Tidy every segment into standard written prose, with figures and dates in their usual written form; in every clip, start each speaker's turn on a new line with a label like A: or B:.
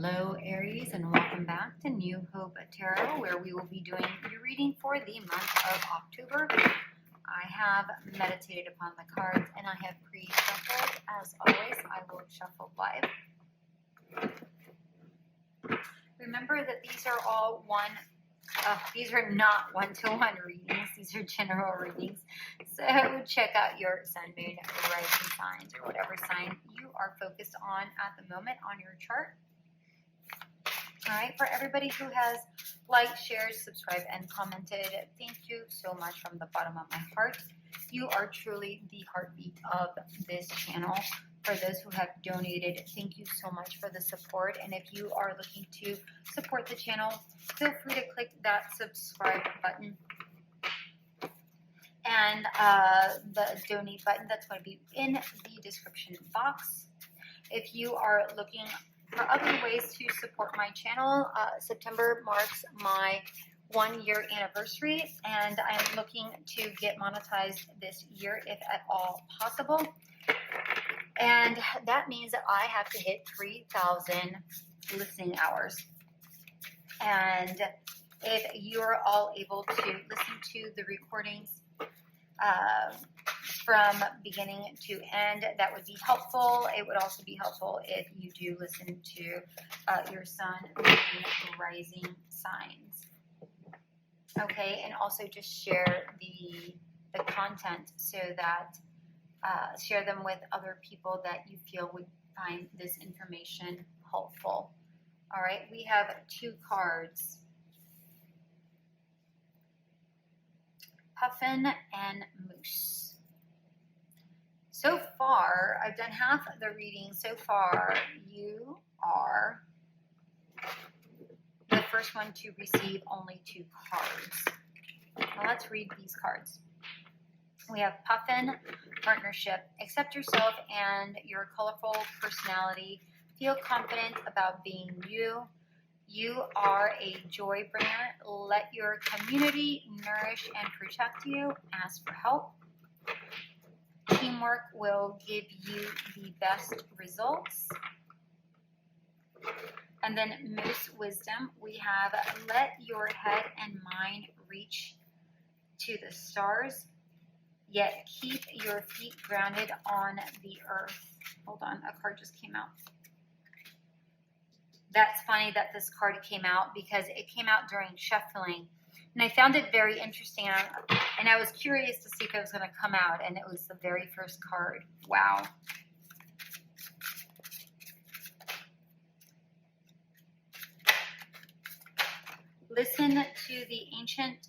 A: Hello, Aries, and welcome back to New Hope Tarot, where we will be doing your reading for the month of October. I have meditated upon the cards, and I have pre-shuffled. As always, I will shuffle live. Remember that these are all these are not one-to-one readings. These are general readings. So check out your sun, moon, rising signs, or whatever sign you are focused on at the moment on your chart. All right, for everybody who has liked, shared, subscribed, and commented, thank you so much from the bottom of my heart. You are truly the heartbeat of this channel. For those who have donated, thank you so much for the support. And if you are looking to support the channel, feel free to click that subscribe button and the donate button that's going to be in the description box. If you are looking for other ways to support my channel, September marks my 1-year anniversary, and I'm looking to get monetized this year if at all possible. And that means that I have to hit 3,000 listening hours. And if you're all able to listen to the recordings from beginning to end, that would be helpful. It would also be helpful if you do listen to your sun, moon, rising signs. Okay, and also just share the content so that share them with other people that you feel would find this information helpful. All right, we have 2 cards. Puffin and Moose. So far, I've done half of the reading. So far, you are the first one to receive only 2 cards. Now let's read these cards. We have Puffin, partnership. Accept yourself and your colorful personality. Feel confident about being you. You are a joy bringer. Let your community nourish and protect you. Ask for help. Teamwork will give you the best results. And then Moose wisdom, we have let your head and mind reach to the stars, yet keep your feet grounded on the earth. Hold on, a card just came out. That's funny that this card came out because it came out during shuffling. And I found it very interesting, and I was curious to see if it was going to come out, and it was the very first card. Wow. Listen to the ancient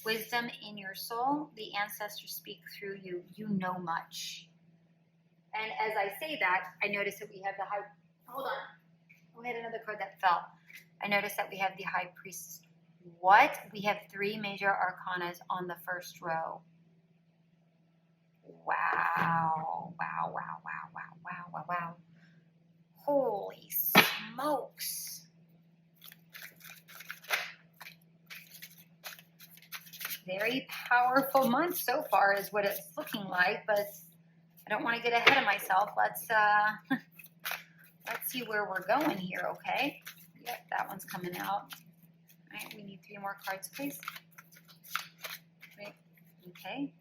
A: wisdom in your soul. The ancestors speak through you. You know much. And as I say that, I notice that we have the high... Hold on. We had another card that fell. I noticed that we have the high priest. What? We have 3 major arcanas on the first row. Wow. Wow, wow, wow, wow, wow, wow, wow. Holy smokes. Very powerful month so far is what it's looking like, but I don't want to get ahead of myself. Let's see where we're going here, okay? Yep, that one's coming out. All right, we need 3 more cards, please. Wait, okay.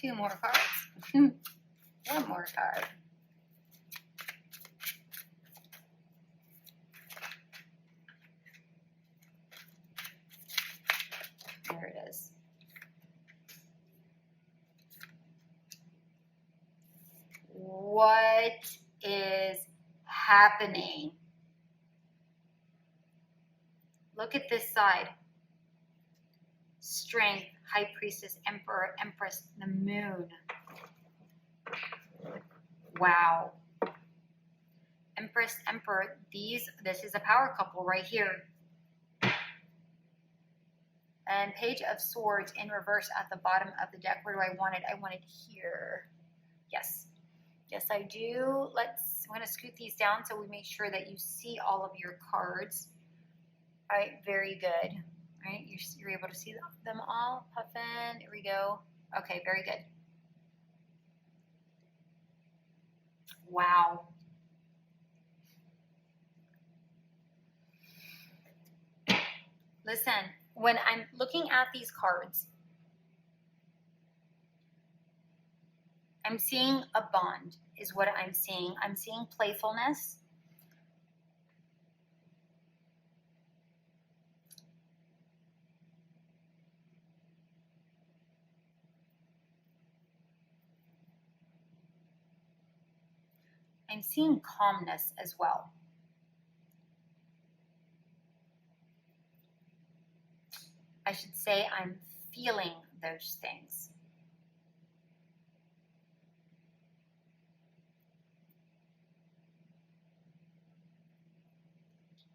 A: 2 more cards. 1 more card. There it is. What is happening? Look at this side. Strength, High Priestess, Emperor, Empress, the Moon. Wow. Empress, Emperor, this is a power couple right here. And Page of Swords in reverse at the bottom of the deck. Where do I want it? I want it here. Yes. Yes, I do. I'm going to scoot these down so we make sure that you see all of your cards. All right, very good. All right, you're able to see them all. Puffin, here we go. Okay, very good. Wow. Listen, when I'm looking at these cards, I'm seeing a bond is what I'm seeing. I'm seeing playfulness. I'm seeing calmness as well. I should say I'm feeling those things.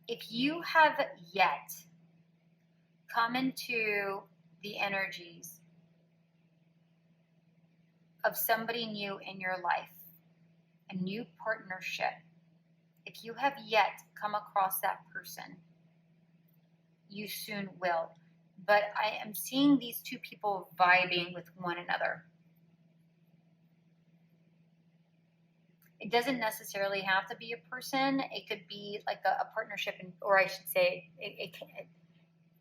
A: If you have yet come into the energies of somebody new in your life, a new partnership, if you have yet come across that person, you soon will. But I am seeing these two people vibing with one another. It doesn't necessarily have to be a person. It could be like a partnership, or I should say,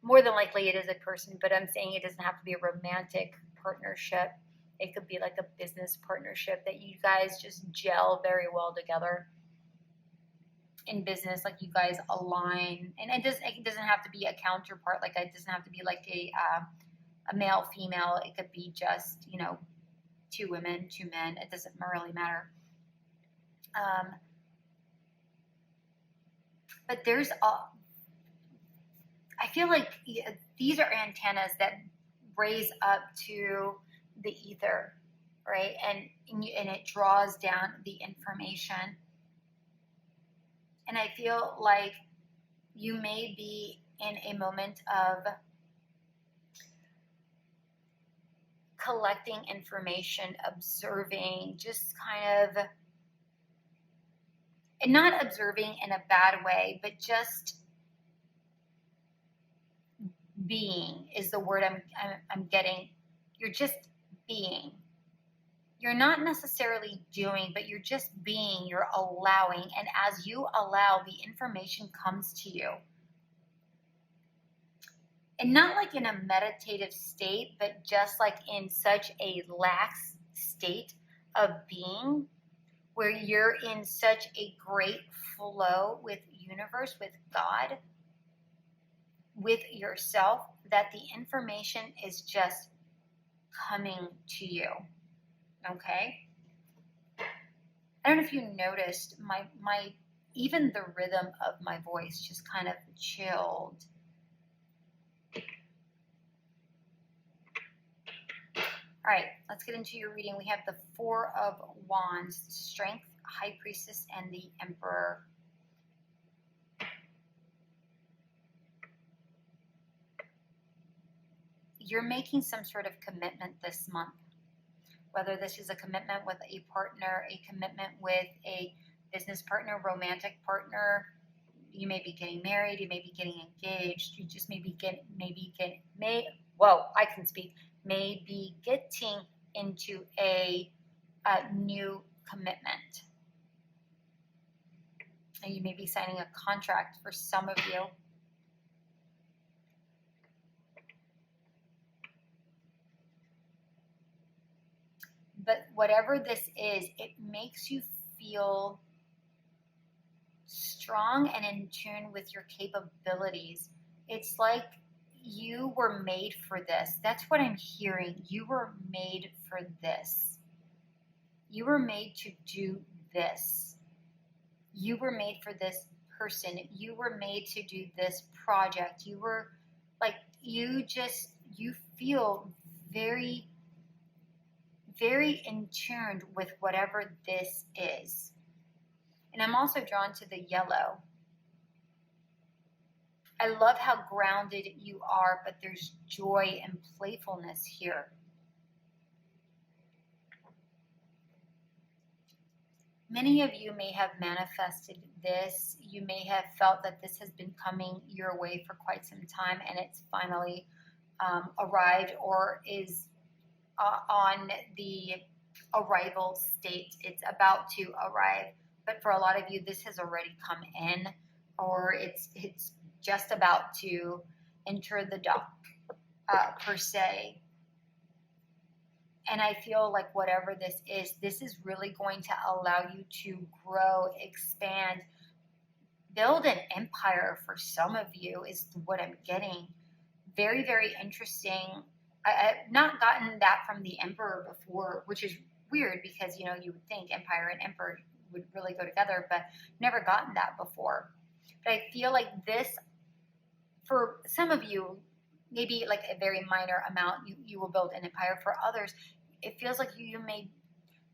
A: more than likely it is a person, but I'm saying it doesn't have to be a romantic partnership. It could be like a business partnership that you guys just gel very well together in business, like you guys align. And it doesn't have to be a counterpart. Like it doesn't have to be like a male, female. It could be just, two women, two men. It doesn't really matter. But I feel like these are antennas that raise up to the ether, right? And it draws down the information. And I feel like you may be in a moment of collecting information, observing, just kind of, and not observing in a bad way, but just being is the word I'm getting. You're just being. You're not necessarily doing, but you're just being. You're allowing. And as you allow, the information comes to you. And not like in a meditative state, but just like in such a lax state of being, where you're in such a great flow with universe, with God, with yourself, that the information is just coming to you. Okay? I don't know if you noticed my even the rhythm of my voice just kind of chilled. All right, let's get into your reading. We have the Four of Wands, Strength, High Priestess, and the Emperor. You're making some sort of commitment this month, whether this is a commitment with a partner, a commitment with a business partner, romantic partner. You may be getting married, you may be getting engaged, you just may be getting into a new commitment. And you may be signing a contract for some of you. But whatever this is, it makes you feel strong and in tune with your capabilities. It's like you were made for this. That's what I'm hearing. You were made for this. You were made to do this. You were made for this person. You were made to do this project. You were like, you feel very, very in tune with whatever this is. And I'm also drawn to the yellow. I love how grounded you are, but there's joy and playfulness here. Many of you may have manifested this. You may have felt that this has been coming your way for quite some time, and it's finally arrived or is on the arrival state. It's about to arrive. But for a lot of you, this has already come in, or it's just about to enter the dock, per se. And I feel like whatever this is really going to allow you to grow, expand, build an empire for some of you is what I'm getting. Very, very interesting. I've not gotten that from the Emperor before, which is weird because, you know, you would think Empire and Emperor would really go together, but never gotten that before. But I feel like this, for some of you, maybe like a very minor amount, you will build an empire. For others, it feels like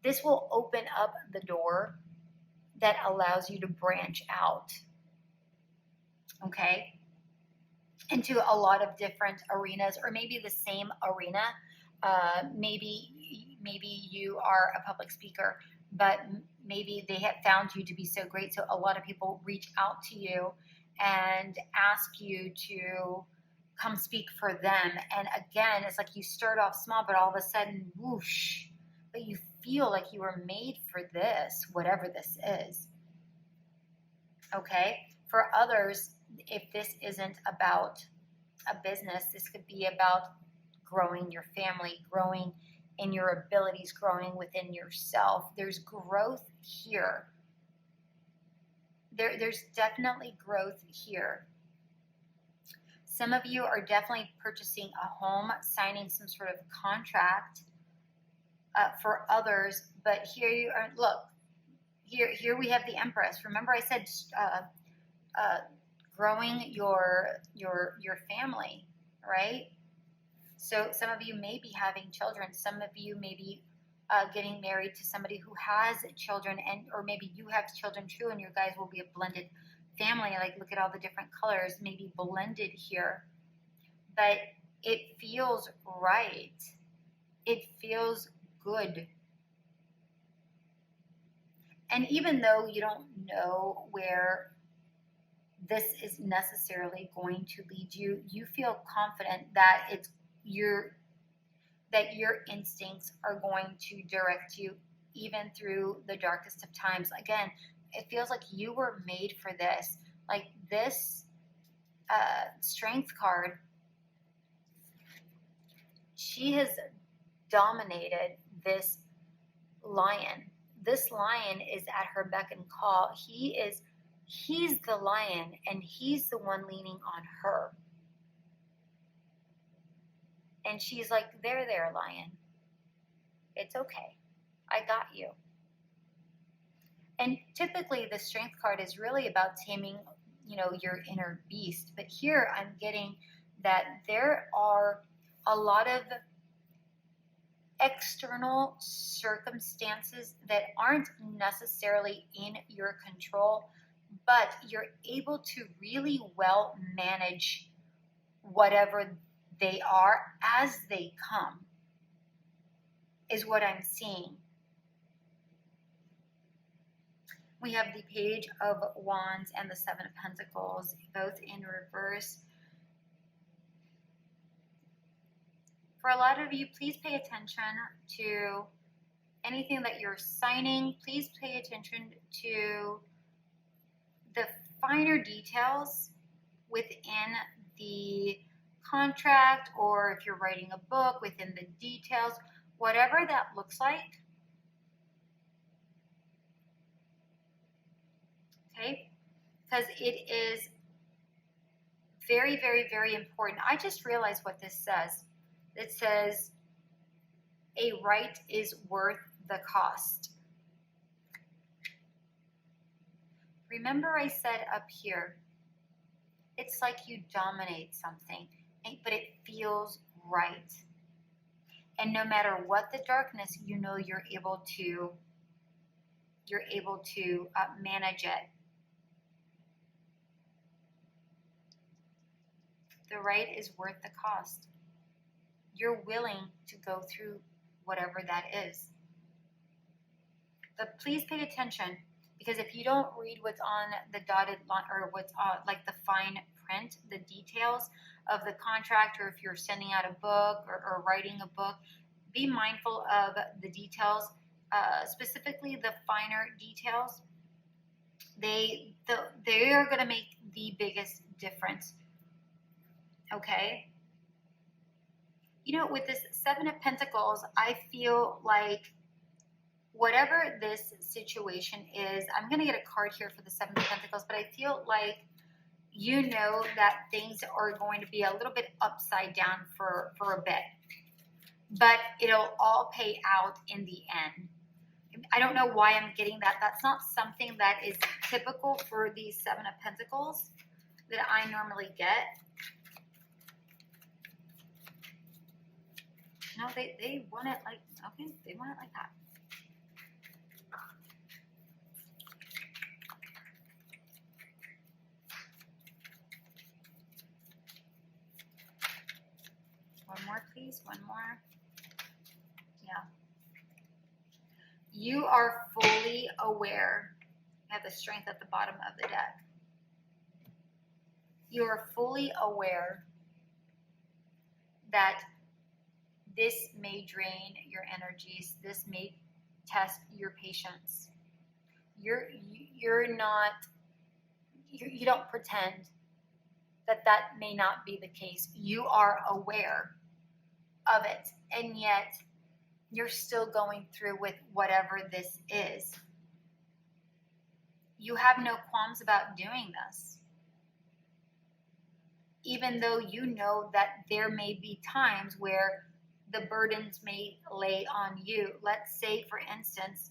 A: this will open up the door that allows you to branch out, okay, into a lot of different arenas, or maybe the same arena. Maybe you are a public speaker, but maybe they have found you to be so great, so a lot of people reach out to you and ask you to come speak for them. And again, it's like you start off small, but all of a sudden, whoosh, but you feel like you were made for this, whatever this is. Okay? For others, if this isn't about a business, this could be about growing your family, growing in your abilities, growing within yourself. There's growth here. There's definitely growth here. Some of you are definitely purchasing a home, signing some sort of contract. For others, but here you are. Look, here we have the Empress. Remember, I said growing your family, right? So some of you may be having children. Some of you may be getting married to somebody who has children, or maybe you have children too, and your guys will be a blended family. Like, look at all the different colors, maybe blended here. But it feels right. It feels good. And even though you don't know where this is necessarily going to lead you, you feel confident that your instincts are going to direct you even through the darkest of times. Again, it feels like you were made for this. Like this strength card, she has dominated this lion. This lion is at her beck and call. He's the lion, and he's the one leaning on her. And she's like, there, lion. It's okay. I got you. And typically the strength card is really about taming, your inner beast. But here I'm getting that there are a lot of external circumstances that aren't necessarily in your control, but you're able to really well manage whatever they are as they come, is what I'm seeing. We have the Page of Wands and the Seven of Pentacles, both in reverse. For a lot of you, please pay attention to anything that you're signing. Please pay attention to the finer details within the contract, or if you're writing a book, within the details, whatever that looks like. Okay? Because it is very, very, very important. I just realized what this says. It says, a right is worth the cost. Remember I said up here, it's like you dominate something, but it feels right. And no matter what the darkness, you're able to manage it. The right is worth the cost. You're willing to go through whatever that is. But please pay attention, because if you don't read what's on the dotted line, or what's on like the fine print, the details of the contract, or if you're sending out a book or writing a book, be mindful of the details, specifically the finer details. They are going to make the biggest difference. Okay. You know, with this Seven of Pentacles, I feel like whatever this situation is, I'm going to get a card here for the Seven of Pentacles, but I feel like you know that things are going to be a little bit upside down for a bit, but it'll all pay out in the end. I don't know why I'm getting that. That's not something that is typical for these Seven of Pentacles that I normally get. No, they want it like, okay, they want it like that. One more, please. One more. Yeah. You are fully aware. You have the Strength at the bottom of the deck. You are fully aware that this may drain your energies. This may test your patience. You're not, you don't pretend that may not be the case. You are aware of it, and yet you're still going through with whatever this is. You have no qualms about doing this, even though you know that there may be times where the burdens may lay on you. Let's say, for instance,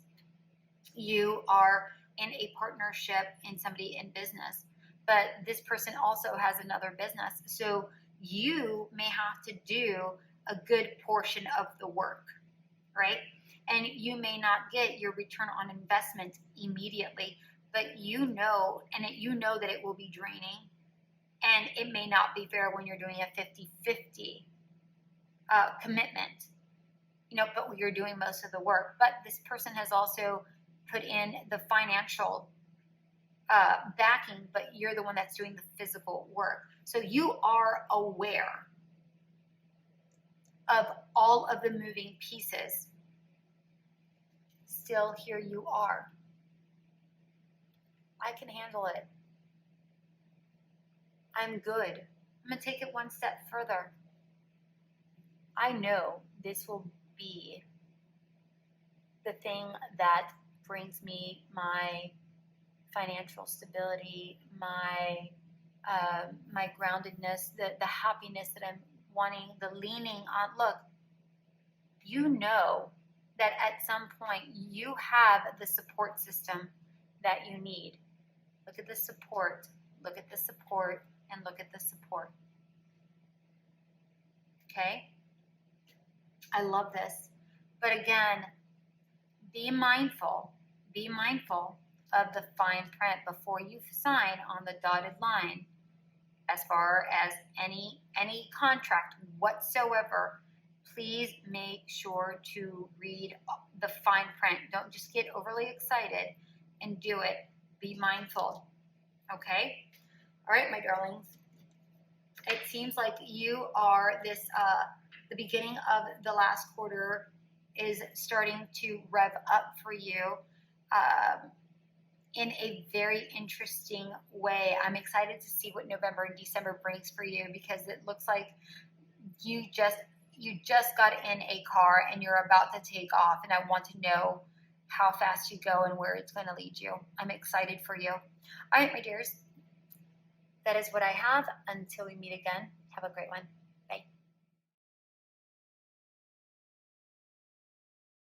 A: you are in a partnership in somebody in business, but this person also has another business. So you may have to do a good portion of the work, right? And you may not get your return on investment immediately, but you know that it will be draining, and it may not be fair when you're doing a 50-50 commitment, but you're doing most of the work. But this person has also put in the financial backing, but you're the one that's doing the physical work. So you are aware of all of the moving pieces. Still, here you are. I can handle it. I'm good. I'm going to take it one step further. I know this will be the thing that brings me my financial stability, my groundedness, the happiness that I'm wanting, the leaning on. Look, you know that at some point you have the support system that you need. Look at the support, look at the support, and look at the support. Okay? I love this. But again, be mindful of the fine print before you sign on the dotted line. As far as any contract whatsoever, please make sure to read the fine print. Don't just get overly excited and do it. Be mindful. Okay? All right, my darlings. It seems like you are the beginning of the last quarter is starting to rev up for you in a very interesting way. I'm excited to see what November and December brings for you, because it looks like you just got in a car and you're about to take off, and I want to know how fast you go and where it's going to lead you. I'm excited for you. All right, my dears, that is what I have. Until we meet again, have a great one.